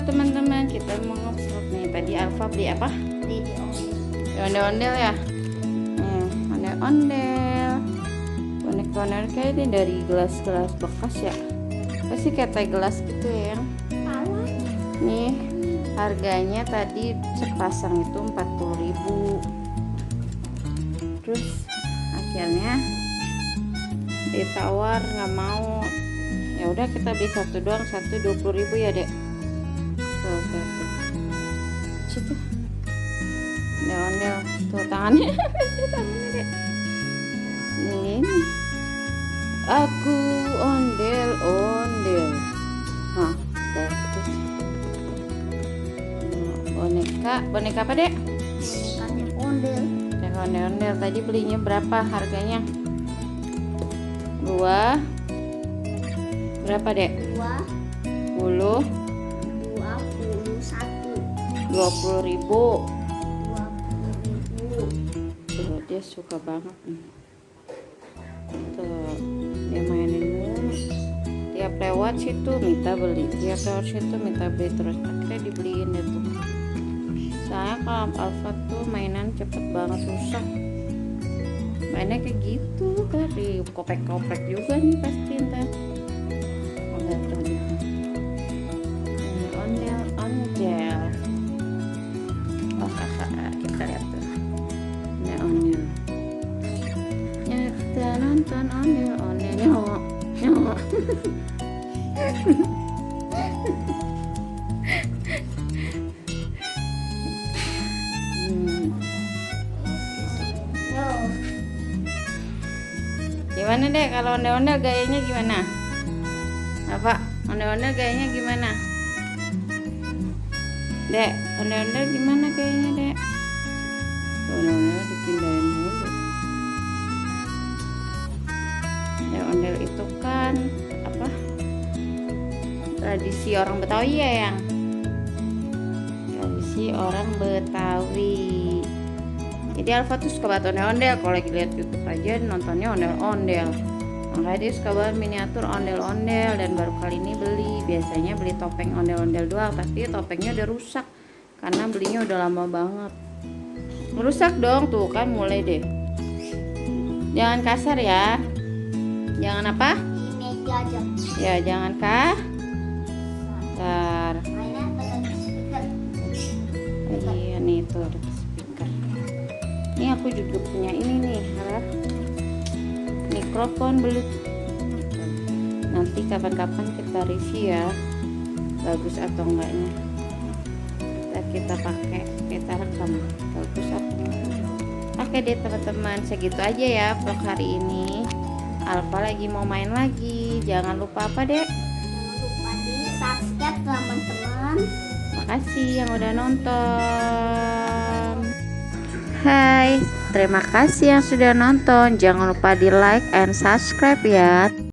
teman-teman, kita mau ngevlog nih. Tadi Alfa beli apa? Beli Ondel-ondel ya. Ondel-ondel. Boneka-boneka kayak ini dari gelas-gelas bekas ya. Pasti kayak teh gelas gitu ya. Nih harganya tadi sepasang itu 40.000. Terus akhirnya ditawar nggak mau, ya udah kita beli satu doang, satu 20.000 ya dek. Tuh situ ondel-ondel tuh tangannya. Tangannya dek ini aku ondel-ondel. Nah terus boneka apa dek? Ondel-ondel tadi belinya berapa harganya? Dua berapa dek? 20.000. 20.000. Tuh dia suka banget nih. Tuh dia mainin mulu. Tiap lewat situ minta beli, tiap lewat situ minta beli, terus akhirnya dibeliin deh tuh. Soalnya kalau Alfa tuh mainan cepet banget rusak. Mainnya kayak gitu kan, di kopek-kopek juga nih pasti ntar. Udah tuh dia. Ini ondel-ondel. Oh kakak, kita lihat tuh. Ini ondel. Ya kita nonton ondel-ondel. Nyok. Gimana deh kalau ondel-ondel gayanya gimana? Apa? Ondel-ondel gayanya gimana? Dek, ondel-ondel gimana gayanya dek? Ondel-ondel dipindahin dulu. Ondel itu kan apa? Tradisi orang Betawi ya yang? Tradisi orang Betawi. Jadi Alfa tuh suka banget ondel-ondel. Kalau lagi lihat YouTube aja nontonnya ondel-ondel. Makanya dia suka banget miniatur ondel-ondel. Dan baru kali ini beli. Biasanya beli topeng ondel-ondel doang, tapi topengnya udah rusak karena belinya udah lama banget. Merusak dong tuh kan, mulai deh. Jangan kasar ya. Jangan apa? Ya jangan kasar. Iya nih tuh ada speaker. Ini aku juga punya ini nih, mikrofon Bluetooth. Nanti kapan-kapan kita review ya, bagus atau enggaknya. Kita pakai, kita rekam bagus atau enggak. Oke deh teman-teman, segitu aja ya vlog hari ini. Alfa lagi mau main lagi. Jangan lupa apa dek? Jangan lupa di subscribe teman-teman. Makasih yang udah nonton. Hai, terima kasih yang sudah nonton. Jangan lupa di like and subscribe ya.